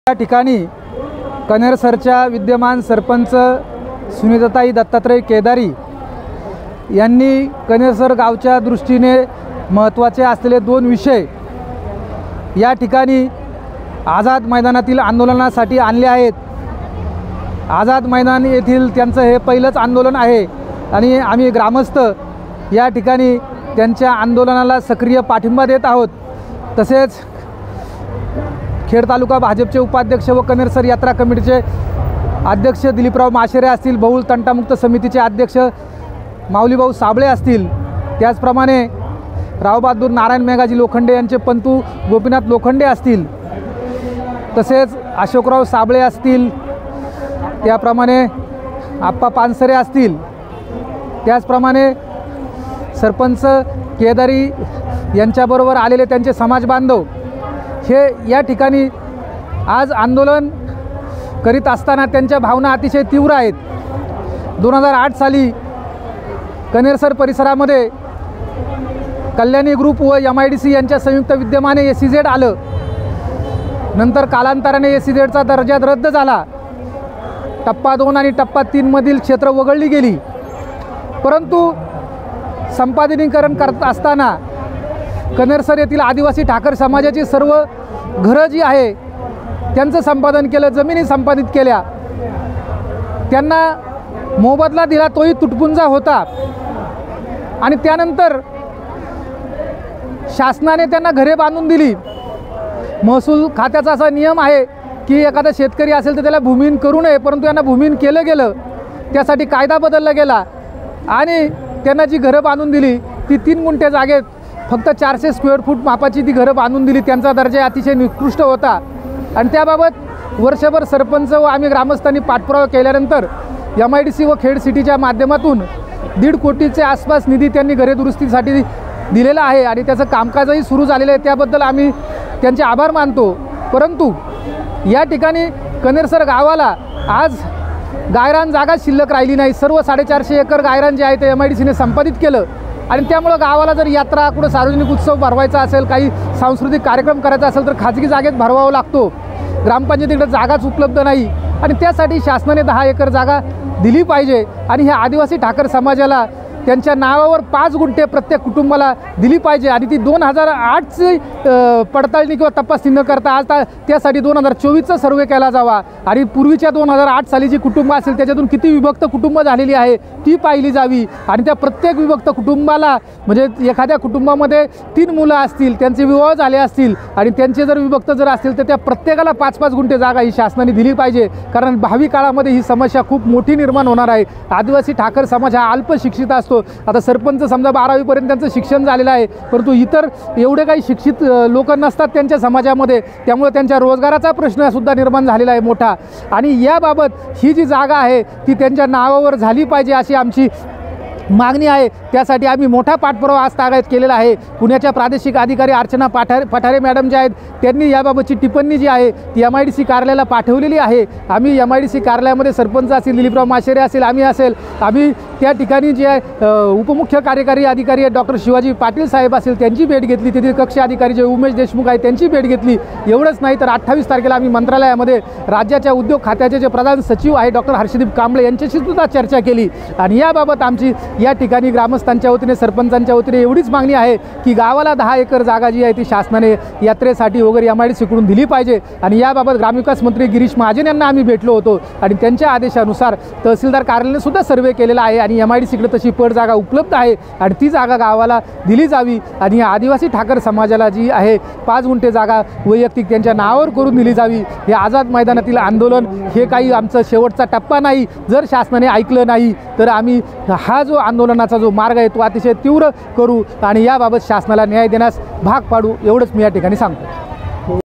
या ठिकाणी कनेरसरच्या विद्यमान सरपंच सुनीताताई दत्तात्रय केदारी यांनी कनेरसर गावच्या दृष्टीने महत्त्वाचे असलेले दोन विषय या ठिकाणी आझाद मैदानातील आंदोलनासाठी आणले आहेत। आझाद मैदान येथील त्यांचं हे पहिलंच आंदोलन आहे आणि आम्ही ग्रामस्थ या ठिकाणी त्यांच्या आंदोलनाला सक्रिय पाठिंबा देत आहोत। तसेच खेड तालुका भाजपचे उपाध्यक्ष व कनेरसर यात्रा कमिटीचे अध्यक्ष दिलीपराव माशेरे असतील, बहुल तंटामुक्त समितीचे अध्यक्ष माऊलीभाऊ साबळे असतील, त्याचप्रमाणे रावबहादूर नारायण मेघाजी लोखंडे यांचे पंतू गोपीनाथ लोखंडे असतील, तसेच अशोकराव साबळे असतील, त्याप्रमाणे आप्पा पानसरे असतील, त्याचप्रमाणे सरपंच केदारी यांच्याबरोबर आलेले त्यांचे समाज बांधव हे या ठिकाणी आज आंदोलन करीत असताना त्यांच्या भावना अतिशय तीव्र आहेत। 2008 साली कनेरसर परिसरामध्ये कल्याणी ग्रुप व MIDC यांच्या संयुक्त विद्यमाने SEZ आलं। नंतर कालांतराने SEZचा दर्जा रद्द झाला। टप्पा 2 आणि टप्पा 3 मधील क्षेत्र वगळली गेली। परंतु संपादनीकरण करत असताना कनेरसर येथील आदिवासी ठाकर समाजाची सर्व घरं जी आहे त्यांचं संपादन केलं, जमिनी संपादित केल्या, त्यांना मोबदला दिला तोही तुटपुंजा होता। आणि त्यानंतर शासनाने त्यांना घरे बांधून दिली। महसूल खात्याचा असा नियम आहे की एखादा शेतकरी असेल तर त्याला भूमिहीन करू नये, परंतु यांना भूमिहीन केलं गेलं, त्यासाठी कायदा बदलला गेला आणि त्यांना जी घरं बांधून दिली ती 3 गुंठे जागेत फक्त 400 स्क्वेअर फूट मापाची ती घरं बांधून दिली। त्यांचा दर्जा अतिशय निकृष्ट होता आणि त्याबाबत वर्षभर सरपंच व आम्ही ग्रामस्थांनी पाठपुरावा केल्यानंतर MIDC व खेड सिटीच्या माध्यमातून 1.5 कोटीच्या आसपास निधी त्यांनी घरे दुरुस्तीसाठी दिलेला आहे आणि त्याचं कामकाजही सुरू झालेलं आहे। त्याबद्दल आम्ही त्यांचे आभार मानतो। परंतु या ठिकाणी कनेरसर गावाला आज गायरान जागा शिल्लक राहिली नाही। सर्व 450 एकर गायरान जे आहे ते MIDCने संपादित केलं आणि त्यामुळं गावाला जर यात्रा, कुठं सार्वजनिक उत्सव भरवायचा असेल, काही सांस्कृतिक कार्यक्रम करायचा असेल तर खाजगी जागेत भरवावा लागतो। ग्रामपंचायतीकडे जागाच उपलब्ध नाही आणि त्यासाठी शासनाने 10 एकर जागा दिली पाहिजे आणि ह्या आदिवासी ठाकर समाजाला त्यांच्या नावावर 5 गुंठे प्रत्येक कुटुंबाला दिली पाहिजे आणि ती 2008ची पडताळणी किंवा तपासणी न करता आज त्यासाठी 2024चा सर्वे केला जावा आणि पूर्वीच्या 2008 साली जी कुटुंब असेल त्याच्यातून किती विभक्त कुटुंब झालेली आहे ती पाहिली जावी आणि त्या प्रत्येक विभक्त कुटुंबाला म्हणजे एखाद्या कुटुंबामध्ये 3 मुलं असतील, त्यांचे विवाह झाले असतील आणि त्यांचे जर विभक्त जर असतील तर त्या प्रत्येकाला 5-5 गुंठे जागा ही शासनाने दिली पाहिजे, कारण भावी काळामध्ये ही समस्या खूप मोठी निर्माण होणार आहे। आदिवासी ठाकर समाज हा अल्प शिक्षित असतो। आता सरपंच समजा 12वी पर्यंत त्यांचं शिक्षण झालेलं आहे, परंतु इतर एवढे काही शिक्षित लोक नसतात त्यांच्या समाजामध्ये, त्यामुळे त्यांच्या रोजगाराचा प्रश्नसुद्धा निर्माण झालेला आहे मोठा आणि याबाबत ही जी जागा आहे ती त्यांच्या नावावर झाली पाहिजे अशी आमची मागणी आहे। त्यासाठी आम्ही मोठा पाठपुरावा आज तागायत केलेला आहे। पुण्याच्या प्रादेशिक अधिकारी अर्चना पठारे मॅडम जे आहेत त्यांनी याबाबतची टिप्पणी जी आहे ती MIDC कार्यालयाला पाठवलेली आहे। आम्ही MIDC कार्यालयामध्ये सरपंच असतील, दिलीपराव माशेरे असेल, आम्ही त्या ठिकाणी जे आहे उपमुख्य कार्यकारी अधिकारी डॉक्टर शिवाजी पाटील साहेब असेल त्यांची भेट घेतली, तेथील कक्ष अधिकारी जे उमेश देशमुख आहेत त्यांची भेट घेतली। एवढंच नाही तर 28 तारखेला आम्ही मंत्रालयामध्ये राज्याच्या उद्योग खात्याचे जे प्रधान सचिव आहे डॉक्टर हर्षदीप कांबळे यांच्याशी सुद्धा चर्चा केली आणि याबाबत आमची या ठिकाणी ग्रामस्थांच्या वतीने, सरपंचांच्या वतीने एवढीच मागणी आहे की गावाला 10 एकर जागा जी आहे ती शासनाने यात्रेसाठी वगैरे MIDCकडून दिली पाहिजे आणि याबाबत ग्रामविकास मंत्री गिरीश महाजन यांना आम्ही भेटलो होतो आणि त्यांच्या आदेशानुसार तहसीलदार कार्यालयाने सुद्धा सर्वे केलेला आहे आणि MIDCकडे तशी पड जागा उपलब्ध आहे आणि ती जागा गावाला दिली जावी आणि या आदिवासी ठाकर समाजाला जी आहे 5 गुंठे जागा वैयक्तिक त्यांच्या नावावर करून दिली जावी। हे आझाद मैदानातील आंदोलन हे काही आमचा शेवटचा टप्पा नाही। जर शासनाने ऐकलं नाही तर आम्ही हा जो आंदोलनाचा जो मार्ग आहे तो अतिशय तीव्र करू आणि याबाबत शासनाला न्याय देण्यास भाग पाडू, एवढंच मी या ठिकाणी सांगतो।